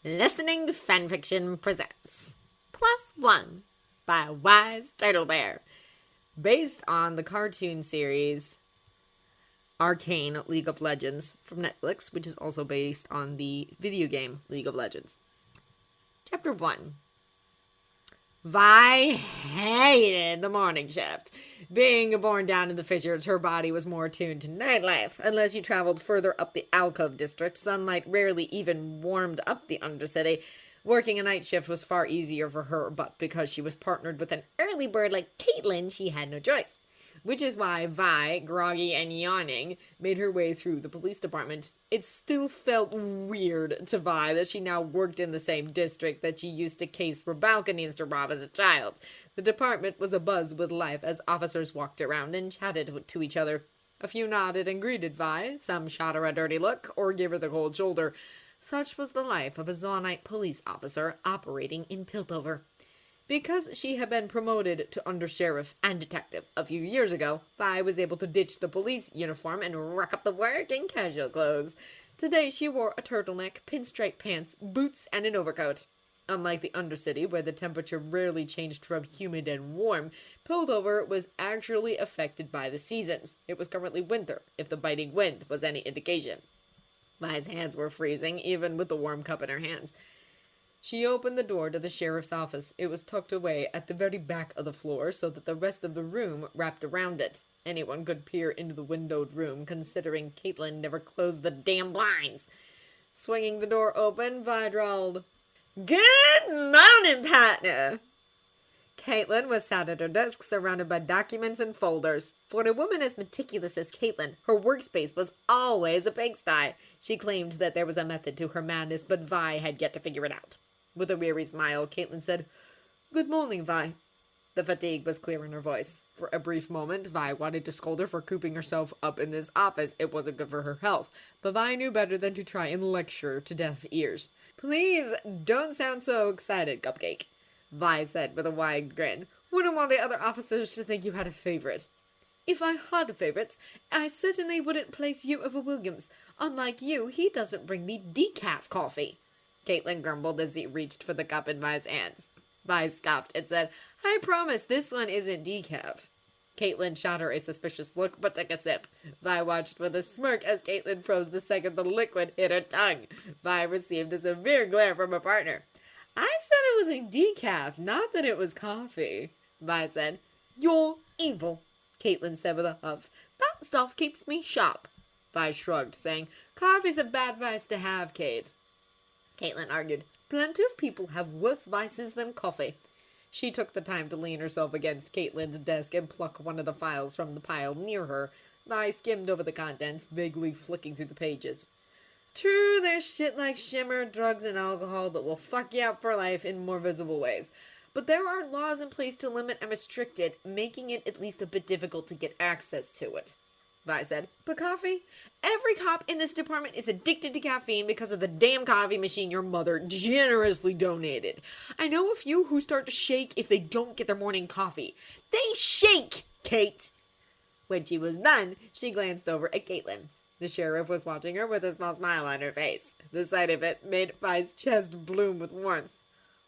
Listening Fanfiction presents Plus One by Wise Turtle Bear, based on the cartoon series Arcane League of Legends from Netflix, which is also based on the video game League of Legends. Chapter 1. Vi hated the morning shift. Being born down in the fissures, her body was more attuned to nightlife. Unless you traveled further up the Alcove district, sunlight rarely even warmed up the Undercity. Working a night shift was far easier for her, but because she was partnered with an early bird like Caitlyn, she had no choice. Which is why Vi, groggy and yawning, made her way through the police department. It still felt weird to Vi that she now worked in the same district that she used to case for balconies to rob as a child. The department was abuzz with life as officers walked around and chatted to each other. A few nodded and greeted Vi, some shot her a dirty look or gave her the cold shoulder. Such was the life of a Zonite police officer operating in Piltover. Because she had been promoted to undersheriff and detective a few years ago, Vi was able to ditch the police uniform and rock up the work in casual clothes. Today she wore a turtleneck, pinstripe pants, boots, and an overcoat. Unlike the Undercity, where the temperature rarely changed from humid and warm, Piltover was actually affected by the seasons. It was currently winter, if the biting wind was any indication. Vi's hands were freezing, even with the warm cup in her hands. She opened the door to the sheriff's office. It was tucked away at the very back of the floor so that the rest of the room wrapped around it. Anyone could peer into the windowed room, considering Caitlyn never closed the damn blinds. Swinging the door open, Vi drawled, "Good morning, partner." Caitlyn was sat at her desk, surrounded by documents and folders. For a woman as meticulous as Caitlyn, her workspace was always a pigsty. She claimed that there was a method to her madness, but Vi had yet to figure it out. With a weary smile, Caitlyn said, "Good morning, Vi." The fatigue was clear in her voice. For a brief moment, Vi wanted to scold her for cooping herself up in this office. It wasn't good for her health. But Vi knew better than to try and lecture to deaf ears. "Please, don't sound so excited, Cupcake," Vi said with a wide grin. "Wouldn't want the other officers to think you had a favorite." "If I had favorites, I certainly wouldn't place you over Williams. Unlike you, he doesn't bring me decaf coffee." Caitlyn grumbled as he reached for the cup in Vi's hands. Vi scoffed and said, "I promise this one isn't decaf." Caitlyn shot her a suspicious look, but took a sip. Vi watched with a smirk as Caitlyn froze the second the liquid hit her tongue. Vi received a severe glare from her partner. "I said it was a decaf, not that it was coffee," Vi said. "You're evil," Caitlyn said with a huff. "That stuff keeps me sharp." Vi shrugged, saying, "Coffee's a bad vice to have, Kate." Caitlyn argued, "Plenty of people have worse vices than coffee." She took the time to lean herself against Caitlyn's desk and pluck one of the files from the pile near her. Vi skimmed over the contents, vaguely flicking through the pages. "True, there's shit like shimmer, drugs, and alcohol that will fuck you up for life in more visible ways. But there are laws in place to limit and restrict it, making it at least a bit difficult to get access to it," Vi said. "But coffee? Every cop in this department is addicted to caffeine because of the damn coffee machine your mother generously donated. I know a few who start to shake if they don't get their morning coffee. They shake, Kate!" When she was done, she glanced over at Caitlyn. The sheriff was watching her with a small smile on her face. The sight of it made Vi's chest bloom with warmth.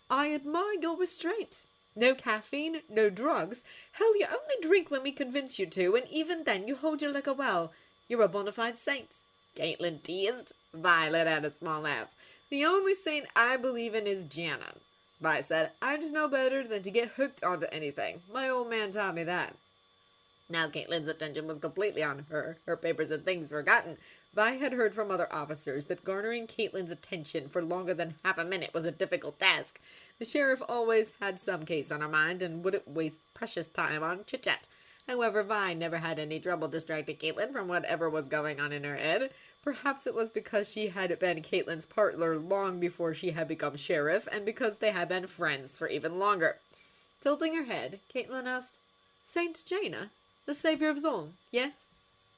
"I admire your restraint. No caffeine, no drugs. Hell, you only drink when we convince you to, and even then you hold your liquor well. You're a bona fide saint," Caitlyn teased. Vi let out a small laugh. "The only saint I believe in is Jana," Vi said. "I just know better than to get hooked onto anything. My old man taught me that." Now Caitlyn's attention was completely on her papers and things forgotten. Vi had heard from other officers that garnering Caitlyn's attention for longer than half a minute was a difficult task. The sheriff always had some case on her mind and wouldn't waste precious time on chit-chat. However, Vi never had any trouble distracting Caitlyn from whatever was going on in her head. Perhaps it was because she had been Caitlyn's partner long before she had become sheriff, and because they had been friends for even longer. Tilting her head, Caitlyn asked, "Saint Jaina? The savior of Zoln, yes?"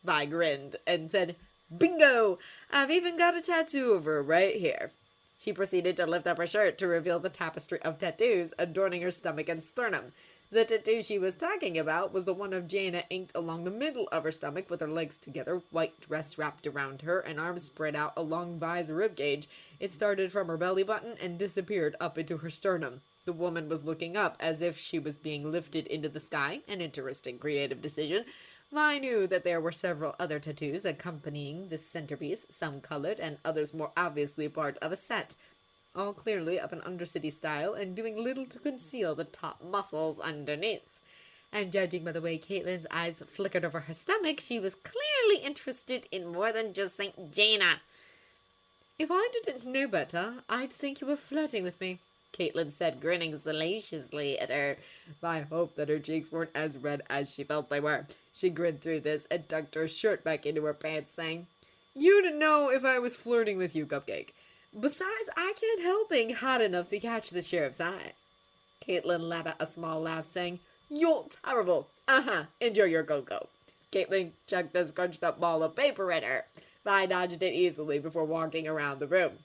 Vi grinned and said, "Bingo! I've even got a tattoo of her right here." She proceeded to lift up her shirt to reveal the tapestry of tattoos adorning her stomach and sternum. The tattoo she was talking about was the one of Jaina inked along the middle of her stomach with her legs together, white dress wrapped around her, and arms spread out along Vi's ribcage. It started from her belly button and disappeared up into her sternum. The woman was looking up as if she was being lifted into the sky, an interesting creative decision. Vi knew that there were several other tattoos accompanying this centerpiece, some colored and others more obviously part of a set, all clearly of an Undercity style and doing little to conceal the top muscles underneath. And judging by the way Caitlyn's eyes flickered over her stomach, she was clearly interested in more than just St. Jaina. "If I didn't know better, I'd think you were flirting with me," Caitlyn said, grinning salaciously at her. Vi hoped that her cheeks weren't as red as she felt they were. She grinned through this and tucked her shirt back into her pants, saying, "You'd know if I was flirting with you, Cupcake. Besides, I can't help being hot enough to catch the sheriff's eye." Caitlyn let out a small laugh, saying, "You're terrible. Enjoy your cocoa." Caitlyn chucked a scrunched up ball of paper at her. Vi dodged it easily before walking around the room.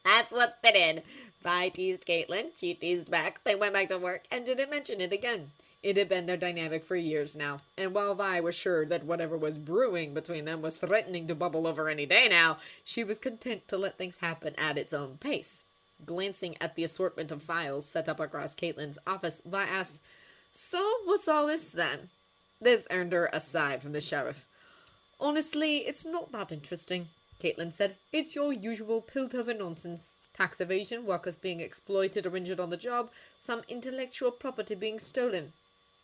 "That's what they did." Vi teased Caitlyn, she teased back. They went back to work and didn't mention it again. It had been their dynamic for years now, and while Vi was sure that whatever was brewing between them was threatening to bubble over any day now, she was content to let things happen at its own pace. Glancing at the assortment of files set up across Caitlyn's office, Vi asked, "So, what's all this then?" This earned her a sigh from the sheriff. "Honestly, it's not that interesting," Caitlyn said. "It's your usual Piltover nonsense. Tax evasion, workers being exploited or injured on the job, some intellectual property being stolen."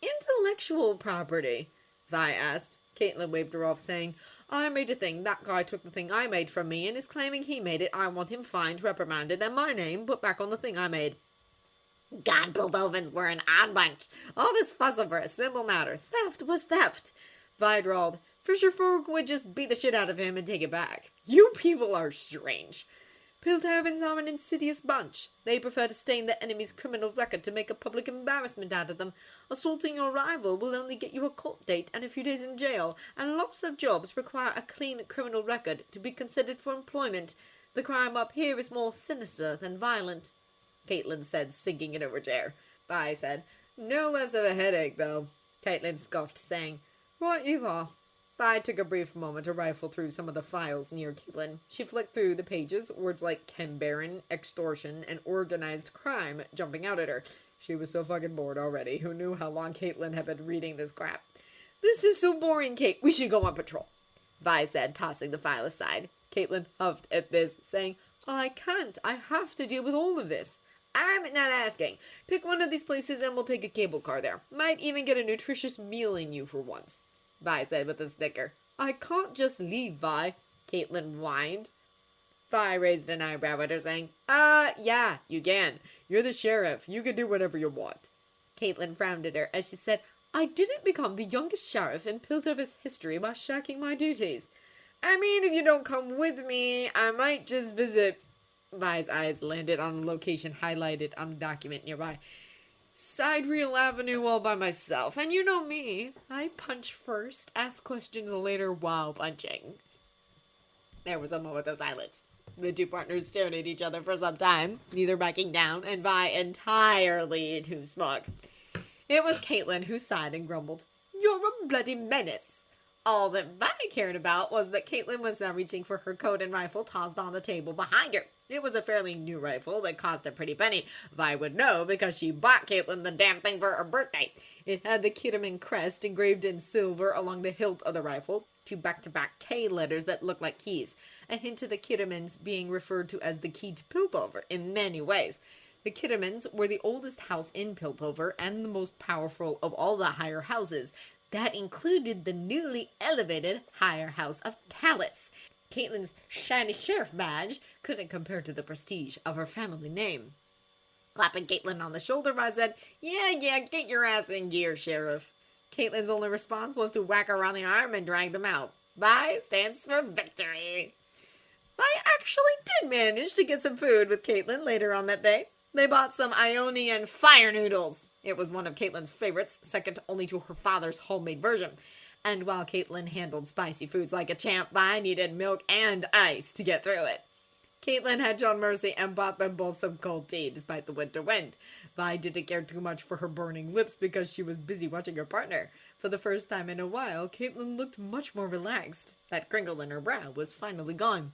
"Intellectual property?" Vi asked. Caitlyn waved her off, saying, "I made a thing, that guy took the thing I made from me and is claiming he made it. I want him fined, reprimanded, and my name put back on the thing I made." "God, Piltovans were an odd bunch. All this fuss over a simple matter. Theft was theft." Vi drawled, "Fisher-folk would just beat the shit out of him and take it back. You people are strange." "Piltovans are an insidious bunch. They prefer to stain the enemy's criminal record to make a public embarrassment out of them. Assaulting your rival will only get you a court date and a few days in jail, and lots of jobs require a clean criminal record to be considered for employment. The crime up here is more sinister than violent," Caitlyn said, sinking into her chair. Vi said, "No less of a headache, though." Caitlyn scoffed, saying, "Right you are." Vi took a brief moment to rifle through some of the files near Caitlyn. She flicked through the pages, words like Baron, extortion, and organized crime jumping out at her. She was so fucking bored already. Who knew how long Caitlyn had been reading this crap? "This is so boring, Kate. We should go on patrol," Vi said, tossing the file aside. Caitlyn huffed at this, saying, "I can't. I have to deal with all of this." "I'm not asking. Pick one of these places and we'll take a cable car there. Might even get a nutritious meal in you for once," Vi said with a snicker. "I can't just leave, Vi," Caitlyn whined. Vi raised an eyebrow at her, saying, yeah, you can. You're the sheriff. You can do whatever you want." Caitlyn frowned at her as she said, "I didn't become the youngest sheriff in Piltover's history by shirking my duties." "I mean, if you don't come with me, I might just visit." Vi's eyes landed on a location highlighted on a document nearby. "Sidereal Avenue all by myself. And you know me. I punch first, ask questions later while punching." There was a moment of silence. The two partners stared at each other for some time, neither backing down, and Vi entirely too smug. It was Caitlyn who sighed and grumbled, "You're a bloody menace." All that Vi cared about was that Caitlyn was now reaching for her coat and rifle tossed on the table behind her. It was a fairly new rifle that cost a pretty penny. Vi would know because she bought Caitlyn the damn thing for her birthday. It had the Kitterman crest engraved in silver along the hilt of the rifle, two back-to-back K letters that looked like keys, a hint of the Kittermans being referred to as the key to Piltover in many ways. The Kittermans were the oldest house in Piltover and the most powerful of all the higher houses. That included the newly elevated higher house of Talus. Caitlyn's shiny sheriff badge couldn't compare to the prestige of her family name. Clapping Caitlyn on the shoulder, I said, yeah, get your ass in gear, Sheriff." Caitlyn's only response was to whack her on the arm and drag them out. Vi stands for victory. I actually did manage to get some food with Caitlyn later on that day. They bought some Ionian fire noodles. It was one of Caitlyn's favorites, second only to her father's homemade version. And while Caitlyn handled spicy foods like a champ, I needed milk and ice to get through it. Caitlyn had shown mercy and bought them both some cold tea despite the winter wind. Vi didn't care too much for her burning lips because she was busy watching her partner. For the first time in a while, Caitlyn looked much more relaxed. That crinkle in her brow was finally gone.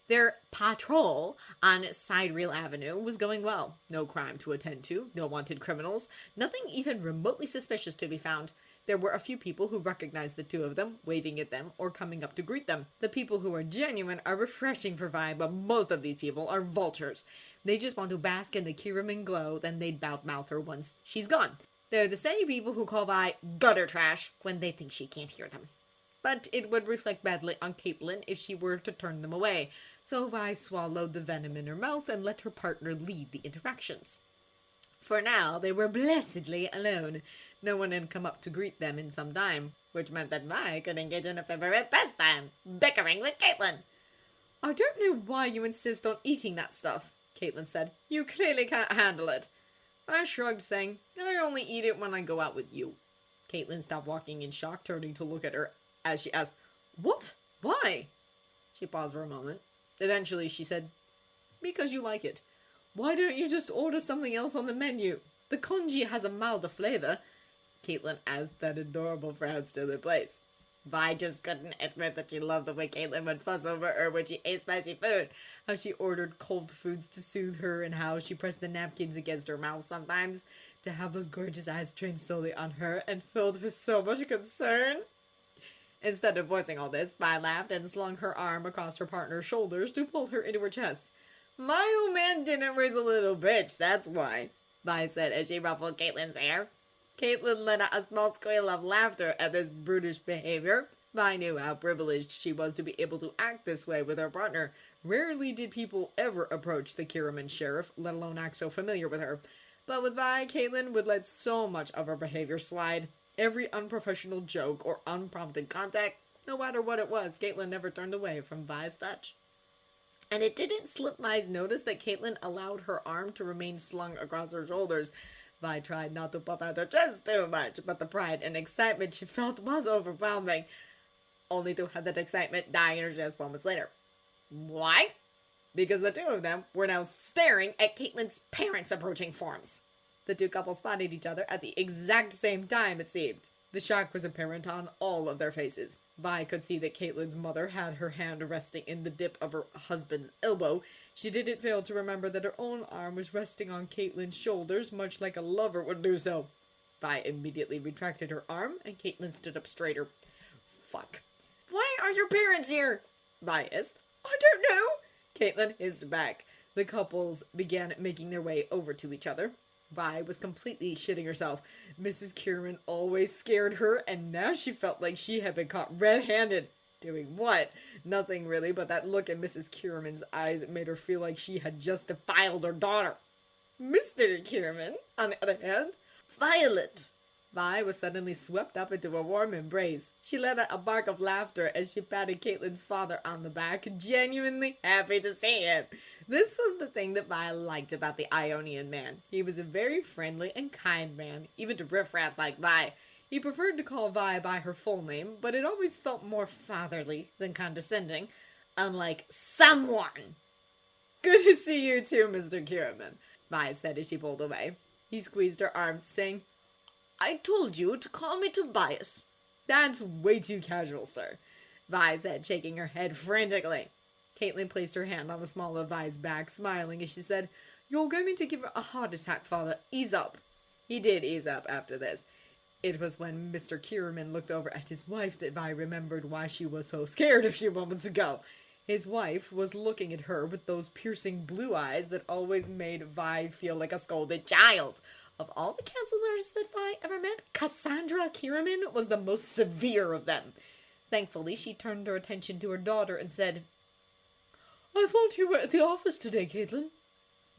Their patrol on Sidereal Avenue was going well. No crime to attend to, no wanted criminals, nothing even remotely suspicious to be found. There were a few people who recognized the two of them, waving at them or coming up to greet them. The people who are genuine are refreshing for Vi, but most of these people are vultures. They just want to bask in the Kiraman glow, then they'd mouth her once she's gone. They're the same people who call Vi gutter trash when they think she can't hear them. But it would reflect badly on Caitlyn if she were to turn them away, so Vi swallowed the venom in her mouth and let her partner lead the interactions. For now, they were blessedly alone. No one had come up to greet them in some time, which meant that Vi could engage in a favorite pastime, bickering with Caitlyn. I don't know why you insist on eating that stuff, Caitlyn said. You clearly can't handle it. I shrugged, saying, I only eat it when I go out with you. Caitlyn stopped walking in shock, turning to look at her as she asked, What? Why? She paused for a moment. Eventually she said, Because you like it. Why don't you just order something else on the menu? The congee has a milder flavor. Caitlyn asked, that adorable frown still in place. Vi just couldn't admit that she loved the way Caitlyn would fuss over her when she ate spicy food. How she ordered cold foods to soothe her and how she pressed the napkins against her mouth sometimes. To have those gorgeous eyes trained solely on her and filled with so much concern. Instead of voicing all this, Vi laughed and slung her arm across her partner's shoulders to pull her into her chest. My old man didn't raise a little bitch, that's why, Vi said as she ruffled Caitlyn's hair. Caitlyn let out a small squeal of laughter at this brutish behavior. Vi knew how privileged she was to be able to act this way with her partner. Rarely did people ever approach the Kiraman sheriff, let alone act so familiar with her. But with Vi, Caitlyn would let so much of her behavior slide. Every unprofessional joke or unprompted contact, no matter what it was, Caitlyn never turned away from Vi's touch. And it didn't slip Vi's notice that Caitlyn allowed her arm to remain slung across her shoulders. Vi tried not to puff out her chest too much, but the pride and excitement she felt was overwhelming, only to have that excitement die in her chest moments later. Why? Because the two of them were now staring at Caitlyn's parents' approaching forms. The two couples spotted each other at the exact same time, it seemed. The shock was apparent on all of their faces. Vi could see that Caitlyn's mother had her hand resting in the dip of her husband's elbow. She didn't fail to remember that her own arm was resting on Caitlyn's shoulders, much like a lover would do so. Vi immediately retracted her arm, and Caitlyn stood up straighter. Fuck. Why are your parents here? Vi hissed. I don't know. Caitlyn hissed back. The couples began making their way over to each other. Vi was completely shitting herself. Mrs. Kierman always scared her, and now she felt like she had been caught red-handed. Doing what? Nothing really, but that look in Mrs. Kierman's eyes made her feel like she had just defiled her daughter. Mr. Kierman, on the other hand, Violet. Vi was suddenly swept up into a warm embrace. She let out a bark of laughter as she patted Caitlyn's father on the back, genuinely happy to see him. This was the thing that Vi liked about the Ionian man. He was a very friendly and kind man, even to riffraff like Vi. He preferred to call Vi by her full name, but it always felt more fatherly than condescending, unlike someone. Good to see you too, Mr. Kierman, Vi said as she pulled away. He squeezed her arms, saying, I told you to call me Tobias. That's way too casual, sir, Vi said, shaking her head frantically. Caitlyn placed her hand on the small of Vi's back, smiling as she said, You're going to give her a heart attack, father. Ease up. He did ease up after this. It was when Mr. Kierman looked over at his wife that Vi remembered why she was so scared a few moments ago. His wife was looking at her with those piercing blue eyes that always made Vi feel like a scolded child. Of all the counselors that Vi ever met, Cassandra Kierman was the most severe of them. Thankfully, she turned her attention to her daughter and said, I thought you were at the office today, Caitlyn.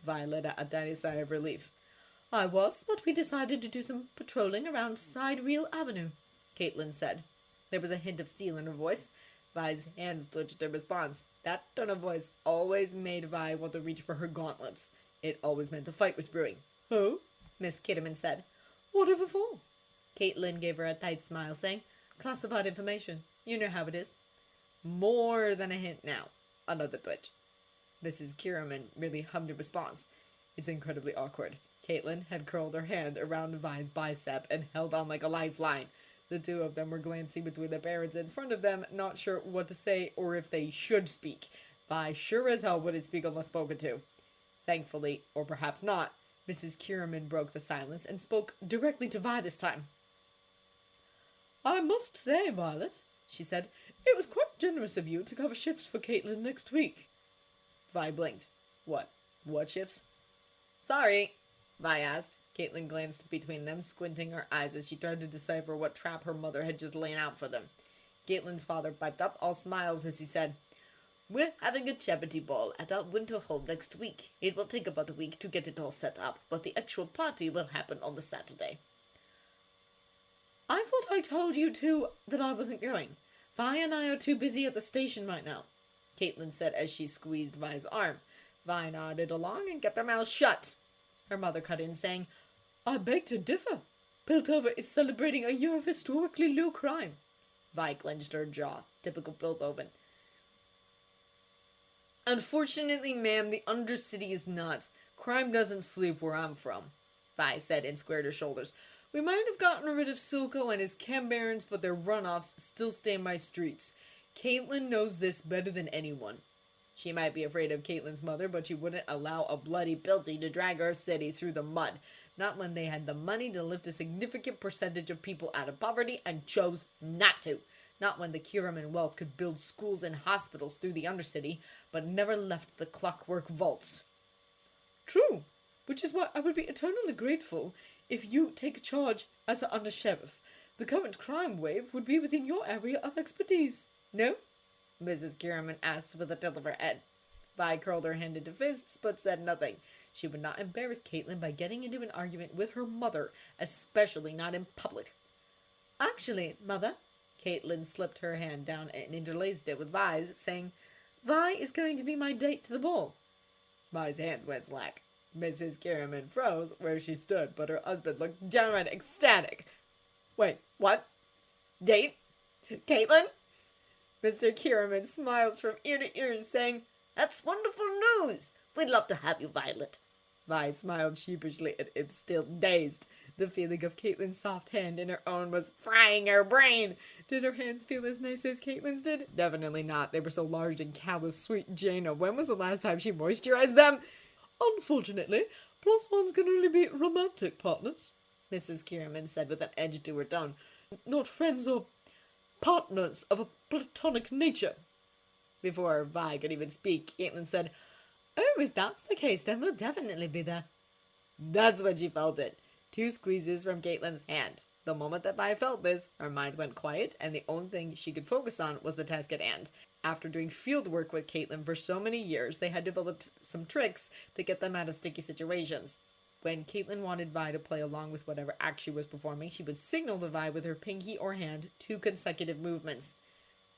Vi let out a tiny sigh of relief. I was, but we decided to do some patrolling around Sidereal Avenue, Caitlyn said. There was a hint of steel in her voice. Vi's hands twitched in response. That tone of voice always made Vi want to reach for her gauntlets. It always meant a fight was brewing. Oh? Miss Kitterman said. Whatever for? Caitlyn gave her a tight smile, saying, Classified information. You know how it is. More than a hint now. Another twitch. Mrs. Kierman merely hummed a response. It's incredibly awkward. Caitlyn had curled her hand around Vi's bicep and held on like a lifeline. The two of them were glancing between the parents in front of them, not sure what to say or if they should speak. Vi sure as hell wouldn't speak unless spoken to. Thankfully, or perhaps not, Mrs. Kierman broke the silence and spoke directly to Vi this time. I must say, Violet, she said, it was quite generous of you to cover shifts for Caitlyn next week. Vi blinked. What? What shifts? Sorry, Vi asked. Caitlyn glanced between them, squinting her eyes as she tried to decipher what trap her mother had just laid out for them. Caitlyn's father piped up, all smiles, as he said, We're having a charity ball at our winter home next week. It will take about a week to get it all set up, but the actual party will happen on the Saturday. I thought I told you two that I wasn't going. Vi and I are too busy at the station right now, Caitlyn said as she squeezed Vi's arm. Vi nodded along and kept her mouth shut. Her mother cut in, saying, I beg to differ. Piltover is celebrating a year of historically low crime. Vi clenched her jaw. Typical Piltover. Unfortunately, ma'am, the Undercity is not. Crime doesn't sleep where I'm from, Vi said and squared her shoulders. We might have gotten rid of Silco and his chem barons, but their runoffs still stay in my streets. Caitlyn knows this better than anyone. She might be afraid of Caitlyn's mother, but she wouldn't allow a bloody Pilty to drag her city through the mud. Not when they had the money to lift a significant percentage of people out of poverty and chose not to. Not when the Kiraman wealth could build schools and hospitals through the Undercity, but never left the clockwork vaults. True, which is why I would be eternally grateful if you take charge as an under-sheriff. The current crime wave would be within your area of expertise. No? Mrs. Kierman asked with a tilt of her head. Vi curled her hand into fists, but said nothing. She would not embarrass Caitlyn by getting into an argument with her mother, especially not in public. Actually, Mother, Caitlyn slipped her hand down and interlaced it with Vi's, saying, Vi is going to be my date to the ball. Vi's hands went slack. Mrs. Kierman froze where she stood, but her husband looked downright ecstatic. Wait, what? Date? Caitlyn? Mr. Kierman smiles from ear to ear, saying, That's wonderful news. We'd love to have you, Violet. Vi smiled sheepishly at him, still dazed. The feeling of Caitlyn's soft hand in her own was frying her brain. Did her hands feel as nice as Caitlyn's did? Definitely not. They were so large and callous. Sweet Jaina, when was the last time she moisturized them? Unfortunately, plus ones can only be romantic partners, Mrs. Kierman said with an edge to her tone. Not friends or partners of a platonic nature. Before Vi could even speak, Caitlyn said, Oh, if that's the case, then we'll definitely be there. That's when she felt it. 2 squeezes from Caitlyn's hand. The moment that Vi felt this, her mind went quiet, and the only thing she could focus on was the task at hand. After doing field work with Caitlyn for so many years, they had developed some tricks to get them out of sticky situations. When Caitlyn wanted Vi to play along with whatever act she was performing, she would signal to Vi with her pinky or hand 2 consecutive movements.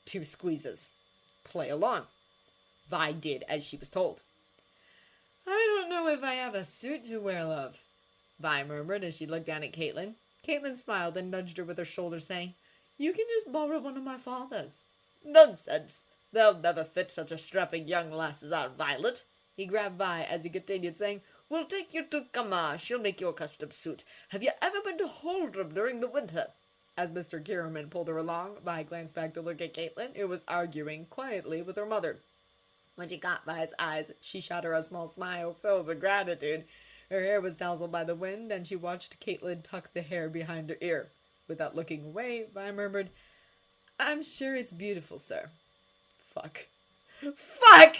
2 squeezes. Play along. Vi did as she was told. I don't know if I have a suit to wear, love, Vi murmured as she looked down at Caitlyn. Caitlyn smiled and nudged her with her shoulder, saying, You can just borrow one of my father's. Nonsense. They'll never fit such a strapping young lass as our Violet. He grabbed Vi as he continued, saying, We'll take you to Kama. She'll make you a custom suit. Have you ever been to Holdrum during the winter? As Mr. Kierman pulled her along, Vi glanced back to look at Caitlyn, who was arguing quietly with her mother. When she caught Vi's eyes, she shot her a small smile filled with gratitude. Her hair was tousled by the wind, and she watched Caitlyn tuck the hair behind her ear. Without looking away, Vi murmured, I'm sure it's beautiful, sir. Fuck. Fuck!